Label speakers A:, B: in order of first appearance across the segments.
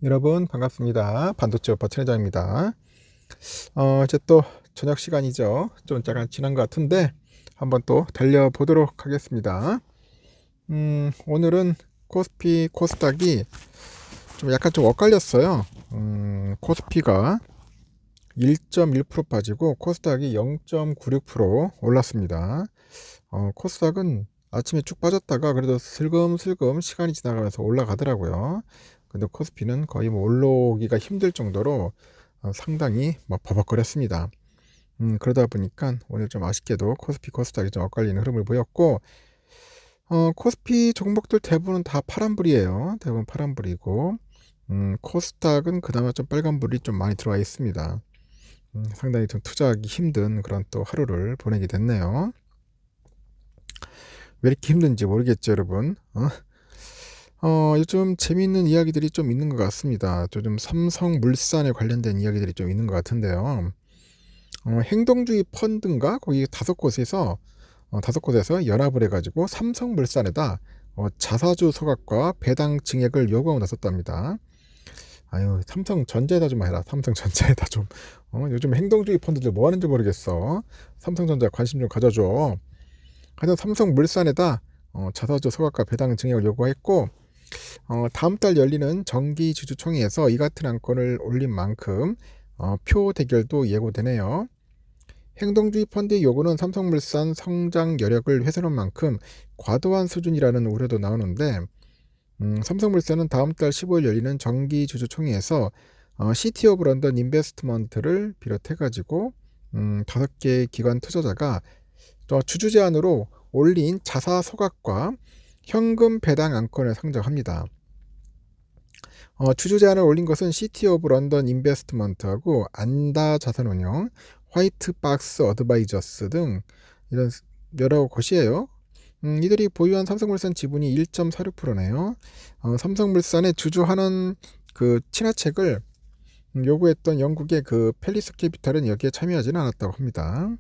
A: 여러분 반갑습니다. 반도체 오빠 천회장입니다. 이제 또 저녁 시간이죠. 좀 잠깐 지난 것 같은데 한번 또 달려보도록 하겠습니다. 오늘은 코스피 코스닥이 좀 약간 좀 엇갈렸어요. 코스피가 1.1% 빠지고 코스닥이 0.96% 올랐습니다. 코스닥은 아침에 쭉 빠졌다가 그래도 슬금슬금 시간이 지나가면서 올라가더라고요. 근데 코스피는 거의 뭐 올라오기가 힘들 정도로 상당히 뭐 버벅거렸습니다. 그러다 보니까 오늘 좀 아쉽게도 코스피 코스닥이 좀 엇갈리는 흐름을 보였고, 코스피 종목들 대부분 다 파란불이에요. 대부분 파란불이고, 코스닥은 그나마 좀 빨간불이 좀 많이 들어와 있습니다. 상당히 좀 투자하기 힘든 그런 또 하루를 보내게 됐네요. 왜 이렇게 힘든지 모르겠죠, 여러분. 요즘 재미있는 이야기들이 좀 있는 것 같습니다. 요즘 삼성물산에 관련된 이야기들이 좀 있는 것 같은데요. 행동주의 펀드인가? 거기 다섯 곳에서 연합을 해가지고 삼성물산에다 자사주 소각과 배당 증액을 요구하고 나섰답니다. 아유, 삼성전자에다 좀 해라. 삼성전자에다 좀. 요즘 행동주의 펀드들 뭐 하는지 모르겠어. 삼성전자 관심 좀 가져줘. 하여튼 삼성물산에다 자사주 소각과 배당 증액을 요구했고, 다음 달 열리는 정기주주총회에서 이 같은 안건을 올린 만큼 표 대결도 예고되네요. 행동주의 펀드의 요구는 삼성물산 성장 여력을 훼손한 만큼 과도한 수준이라는 우려도 나오는데, 삼성물산은 다음 달 15일 열리는 정기주주총회에서 시티 오브 런던 인베스트먼트를 비롯해가지고 5개의 기관 투자자가 주주 제안으로 올린 자사 소각과 현금 배당 안건을 상정합니다. 주주 제안을 올린 것은 시티 오브 런던 인베스트먼트하고 안다 자산운용, 화이트박스 어드바이저스 등 이런 여러 곳이에요. 이들이 보유한 삼성물산 지분이 1.46%네요. 삼성물산에 주주하는 그 친화책을 요구했던 영국의 그 팰리스 캐피탈은 여기에 참여하지는 않았다고 합니다.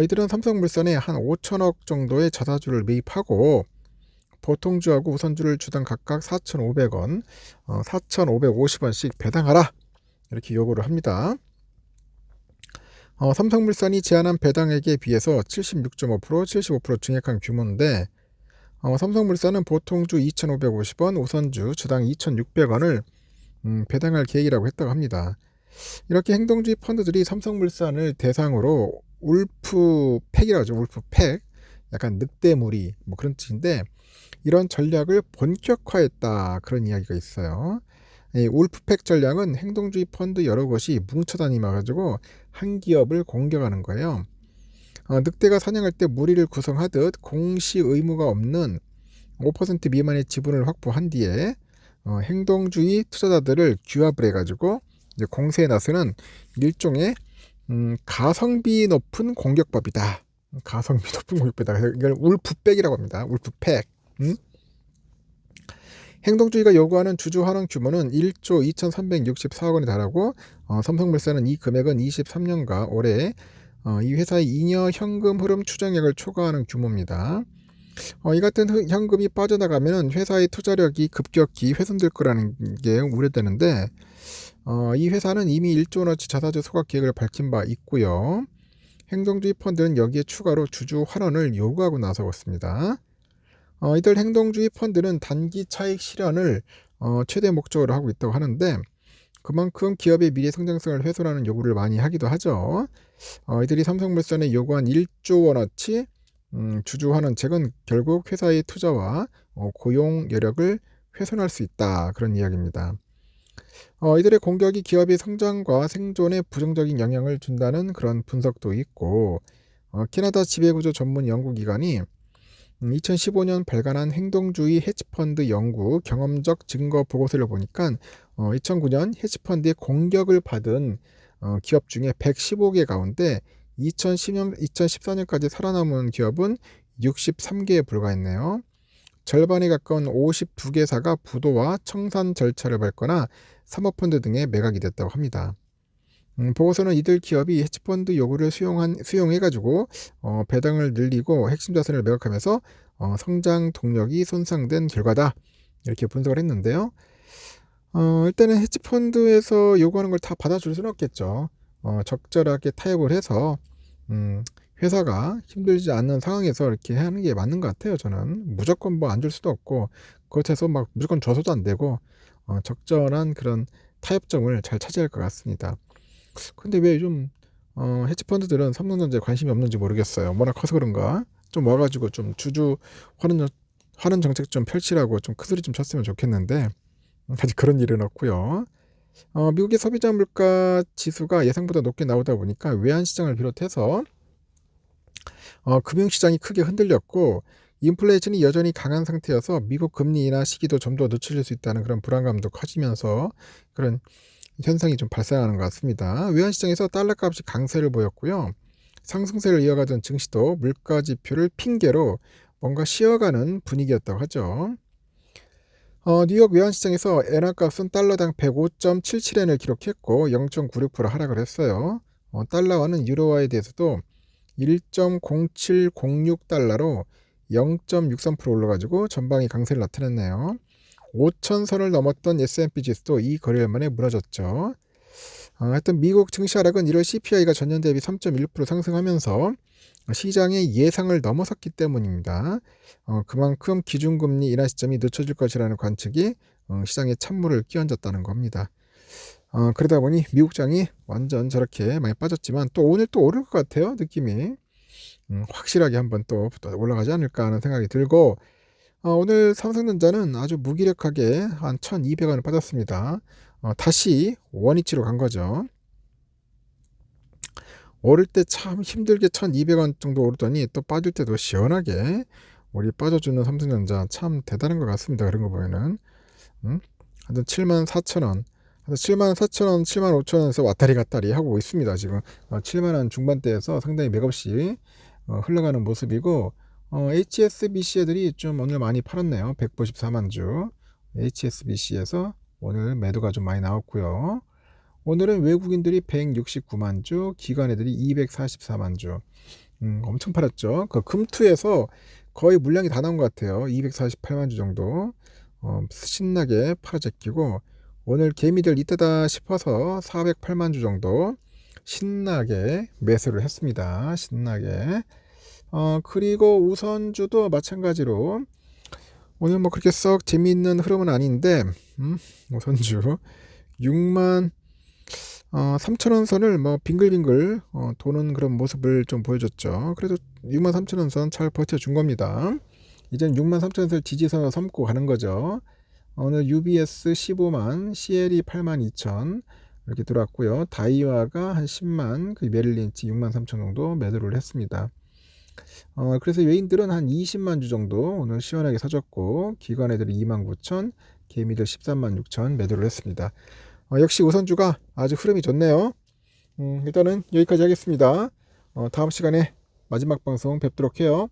A: 이들은 삼성물산에 한 5천억 정도의 자사주를 매입하고 보통주하고 우선주를 주당 각각 4,500원, 4,550원씩 배당하라 이렇게 요구를 합니다. 삼성물산이 제안한 배당액에 비해서 76.5%, 75% 증액한 규모인데, 삼성물산은 보통주 2,550원, 우선주 주당 2,600원을 배당할 계획이라고 했다고 합니다. 이렇게 행동주의 펀드들이 삼성물산을 대상으로 울프팩이라고 하죠. 울프팩, 약간 늑대무리 뭐 그런 뜻인데, 이런 전략을 본격화했다 그런 이야기가 있어요. 이 울프팩 전략은 행동주의 펀드 여러 곳이 뭉쳐 다니면가지고 한 기업을 공격하는 거예요. 늑대가 사냥할 때 무리를 구성하듯 공시 의무가 없는 5% 미만의 지분을 확보한 뒤에 행동주의 투자자들을 규합을 해가지고 이제 공세에 나서는 일종의 가성비 높은 공격법이다. 가성비 높은 공격법이다. 이걸 울프백이라고 합니다. 울프팩. 행동주의가 요구하는 주주 환원 규모는 1조 2,364억 원에 달하고 삼성물산은 이 금액은 23년과 올해 이 회사의 잉여 현금 흐름 추정액을 초과하는 규모입니다. 이 같은 현금이 빠져나가면 회사의 투자력이 급격히 훼손될 거라는 게 우려되는데, 이 회사는 이미 1조 원어치 자사주 소각 계획을 밝힌 바 있고요. 행동주의 펀드는 여기에 추가로 주주 환원을 요구하고 나서고 있습니다. 이들 행동주의 펀드는 단기 차익 실현을 최대 목적으로 하고 있다고 하는데, 그만큼 기업의 미래 성장성을 훼손하는 요구를 많이 하기도 하죠. 이들이 삼성물산에 요구한 1조 원어치 주주 환원책은 결국 회사의 투자와 고용 여력을 훼손할 수 있다 그런 이야기입니다. 이들의 공격이 기업의 성장과 생존에 부정적인 영향을 준다는 그런 분석도 있고, 캐나다 지배구조 전문 연구기관이 2015년 발간한 행동주의 헤지펀드 연구 경험적 증거 보고서를 보니까 2009년 헤지펀드의 공격을 받은 기업 중에 115개 가운데 2014년까지 살아남은 기업은 63개에 불과했네요. 절반에 가까운 52개사가 부도와 청산 절차를 밟거나 사모펀드 등에 매각이 됐다고 합니다. 보고서는 이들 기업이 헤지펀드 요구를 수용해가지고 배당을 늘리고 핵심 자산을 매각하면서 성장 동력이 손상된 결과다 이렇게 분석을 했는데요. 일단은 헤지펀드에서 요구하는 걸 다 받아줄 수는 없겠죠. 적절하게 타협을 해서 회사가 힘들지 않는 상황에서 이렇게 하는 게 맞는 것 같아요 저는. 무조건 뭐 안 줄 수도 없고 그렇다고 해서 막 무조건 줘서도 안 되고 적절한 그런 타협점을 잘 찾아야 할 것 같습니다. 근데 왜 좀 헤지펀드들은 삼성전자에 관심이 없는지 모르겠어요. 워낙 커서 그런가? 좀 와 가지고 좀 주주 환원 정책 좀 펼치라고 좀 큰소리 좀 쳤으면 좋겠는데 아직 그런 일은 없고요. 미국의 소비자 물가 지수가 예상보다 높게 나오다 보니까 외환 시장을 비롯해서 금융 시장이 크게 흔들렸고 인플레이션이 여전히 강한 상태여서 미국 금리 인하 시기도 좀 더 늦춰질 수 있다는 그런 불안감도 커지면서 그런 현상이 좀 발생하는 것 같습니다. 외환 시장에서 달러 값이 강세를 보였고요. 상승세를 이어가던 증시도 물가 지표를 핑계로 뭔가 쉬어가는 분위기였다고 하죠. 뉴욕 외환시장에서 엔화값은 달러당 105.77엔을 기록했고 0.96% 하락을 했어요. 달러와는 유로화에 대해서도 1.0706달러로 0.63% 올라가지고 전방위 강세를 나타냈네요. 5천선을 넘었던 S&P 지수도 이 거래일 만에 무너졌죠. 하여튼 미국 증시 하락은 1월 CPI가 전년 대비 3.1% 상승하면서 시장의 예상을 넘어섰기 때문입니다. 그만큼 기준금리 인하 시점이 늦춰질 것이라는 관측이 시장에 찬물을 끼얹었다는 겁니다. 그러다 보니 미국장이 완전 저렇게 많이 빠졌지만 또 오늘 또 오를 것 같아요 느낌이. 확실하게 한번 또 올라가지 않을까 하는 생각이 들고 오늘 삼성전자는 아주 무기력하게 한 1200원을 빠졌습니다. 다시 원위치로 간 거죠. 오를 때 참 힘들게 1200원 정도 오르더니 또 빠질 때도 시원하게 우리 빠져주는 삼성전자 참 대단한 것 같습니다. 그런 거 보면은 하여튼 74,000원 74,000원 75,000원에서 왔다리 갔다리 하고 있습니다. 지금 7만원 중반대에서 상당히 맥없이 흘러가는 모습이고 HSBC 애들이 좀 오늘 많이 팔았네요. 194만 주 HSBC에서 오늘 매도가 좀 많이 나왔고요. 오늘은 외국인들이 169만 주, 기관 애들이 244만 주. 엄청 팔았죠. 그 금투에서 거의 물량이 다 나온 것 같아요. 248만 주 정도. 신나게 팔아제끼고 오늘 개미들 이때다 싶어서 408만 주 정도 신나게 매수를 했습니다. 신나게. 그리고 우선주도 마찬가지로 오늘 뭐 그렇게 썩 재미있는 흐름은 아닌데 우선주 6만 3천원 선을 뭐 빙글빙글 도는 그런 모습을 좀 보여줬죠. 그래도 6만 3천원 선 잘 버텨준 겁니다. 이제는 6만 3천원 선 지지선을 삼고 가는 거죠. 오늘 UBS 15만, CL이 8만 2천 이렇게 들어왔고요. 다이와가 한 10만, 그 메릴린치 6만 3천 정도 매도를 했습니다. 그래서 외인들은 한 20만 주 정도 오늘 시원하게 사줬고 기관 애들이 2만 9천, 개미들 13만 6천 매도를 했습니다. 역시 우선주가 아주 흐름이 좋네요. 일단은 여기까지 하겠습니다. 다음 시간에 마지막 방송 뵙도록 해요.